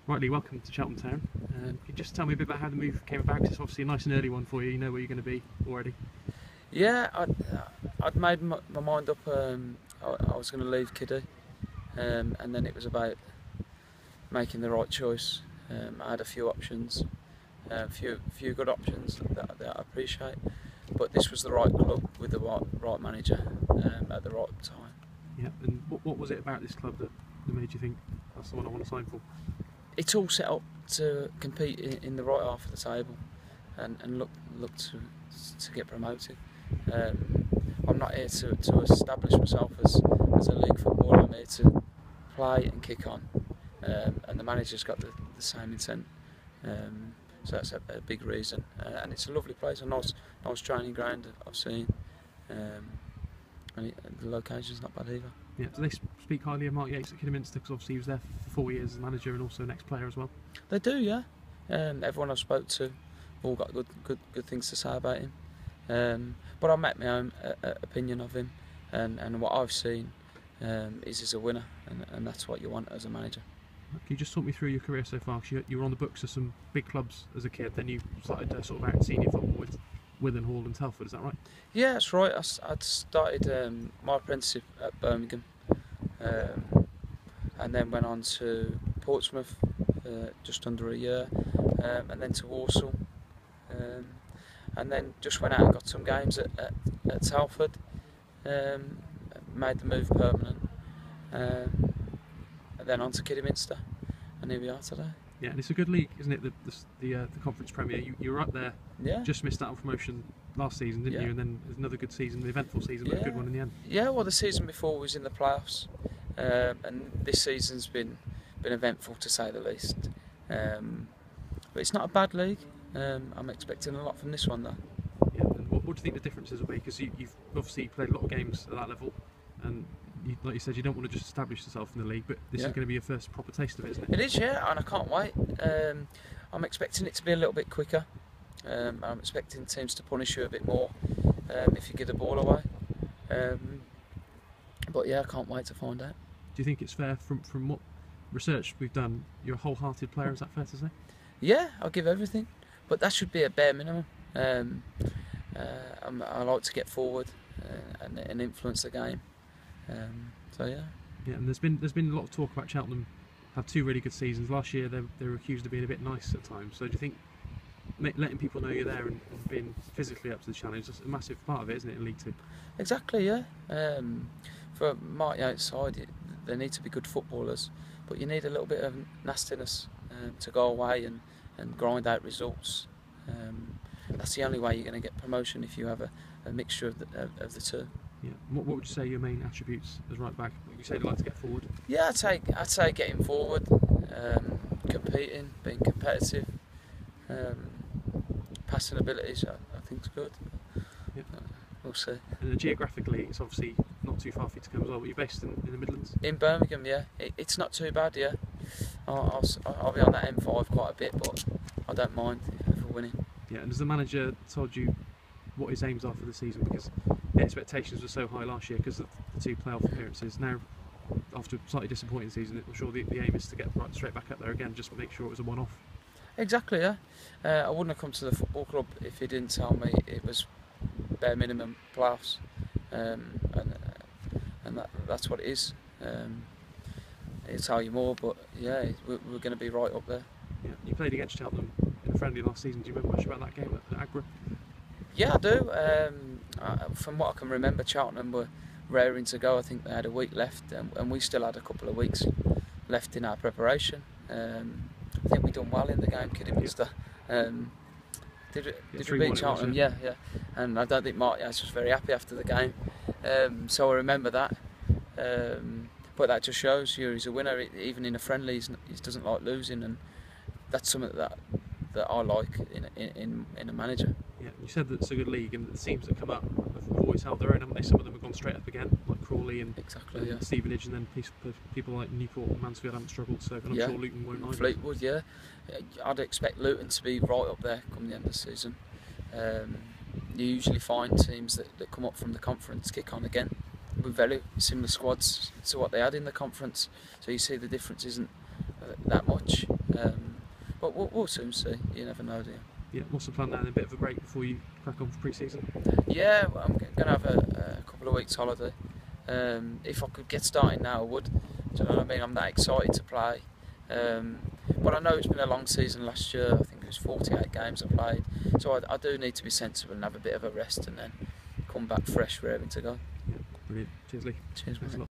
Rightly, welcome to Cheltenham Town. Could you just tell me a bit about how the move came about? 'Cause it's obviously a nice and early one for you. You know where you're going to be already. Yeah, I'd made my mind up. I was going to leave Kiddy, and then it was about making the right choice. I had a few options, a few good options that I appreciate, but this was the right club with the right manager at the right time. Yeah. And what was it about this club that made you think that's the one I want to sign for? It's all set up to compete in the right half of the table, and look to get promoted. I'm not here to establish myself as a league footballer. I'm here to play and kick on, and the manager's got the same intent. So that's a big reason, and it's a lovely place, a nice training ground I've seen, and the location's not bad either. Yeah. Do they speak highly of Mark Yates at Kidderminster? Because obviously he was there for 4 years as manager and also an ex-player as well. They do, yeah. Everyone I've spoke to, all got good things to say about him. But I met my own opinion of him, and what I've seen is he's a winner, and that's what you want as a manager. Can you just talk me through your career so far? 'Cause you were on the books of some big clubs as a kid, then you started sort of out in senior football with Withen, Hall and Telford, is that right? Yeah, that's right. I'd started my apprenticeship at Birmingham, and then went on to Portsmouth just under a year, and then to Walsall, and then just went out and got some games at Telford, made the move permanent, and then on to Kidderminster, and here we are today. Yeah, and it's a good league, isn't it? The Conference Premier. You were up there. Yeah. Just missed out on promotion last season, didn't you? And then there's another good season, the eventful season, but a good one in the end. Yeah. Well, the season before was in the playoffs, and this season's been eventful to say the least. But it's not a bad league. I'm expecting a lot from this one, though. Yeah. And what do you think the differences will be? Because you've obviously played a lot of games at that level, and like you said, you don't want to just establish yourself in the league, but this is going to be your first proper taste of it, isn't it? It is, yeah, and I can't wait. I'm expecting it to be a little bit quicker. I'm expecting teams to punish you a bit more if you give the ball away. But yeah, I can't wait to find out. Do you think it's fair, from what research we've done, you're a wholehearted player, is that fair to say? Yeah, I'll give everything, but that should be a bare minimum. I like to get forward and influence the game. So yeah. Yeah, and there's been a lot of talk about Cheltenham have 2 really good seasons. Last year they were accused of being a bit nice at times. So do you think letting people know you're there and being physically up to the challenge is a massive part of it, isn't it, in League 2? Exactly, yeah. For Mark Yates' side, they need to be good footballers, but you need a little bit of nastiness to go away and grind out results. That's the only way you're going to get promotion, if you have a mixture of the two. Yeah. What would you say your main attributes as right back? You say you like to get forward. Yeah, I'd say getting forward, competing, being competitive, passing abilities. I think's good. Yeah. We'll see. And then geographically, it's obviously not too far for you to come as well. But you're based in the Midlands. In Birmingham, yeah. It's not too bad, yeah. I'll be on that M5 quite a bit, but I don't mind if we're winning. Yeah. And has the manager told you what his aims are for the season? Because the expectations were so high last year because of the 2 playoff appearances. Now, after a slightly disappointing season, I'm sure the aim is to get straight back up there again, just make sure it was a one-off. Exactly, yeah. I wouldn't have come to the football club if he didn't tell me it was bare minimum playoffs, and that's what it is. He'll tell you more, but yeah, we're going to be right up there. Yeah. You played against Cheltenham in a friendly last season. Do you remember much about that game at Agra? Yeah, I do. From what I can remember, Cheltenham were raring to go. I think they had a week left, and we still had a couple of weeks left in our preparation. I think we done well in the game, Kidderminster. Did we beat Cheltenham? Yeah. And I don't think Mark Yates was very happy after the game. So I remember that. But that just shows you he's a winner. Even in a friendly, he doesn't like losing, and that's something that I like in a manager. Yeah, you said that it's a good league, and the teams that come up have always held their own, haven't they? Some of them have gone straight up again, like Crawley and Stevenage, and then people like Newport and Mansfield haven't struggled, so I'm sure Luton won't either. Fleetwood, yeah. I'd expect Luton to be right up there come the end of the season. You usually find teams that come up from the conference kick on again with very similar squads to what they had in the conference, so you see the difference isn't that much. But we'll soon see. You never know, do you? Yeah, what's the plan now? A bit of a break before you crack on for pre-season? Yeah, well, I'm going to have a couple of weeks holiday. If I could get started now, I would. Do you know what I mean? I'm that excited to play. But I know it's been a long season last year. I think it was 48 games I played. So I do need to be sensible and have a bit of a rest and then come back fresh, raring to go. Yeah, brilliant. Cheers, Lee. Cheers, mate.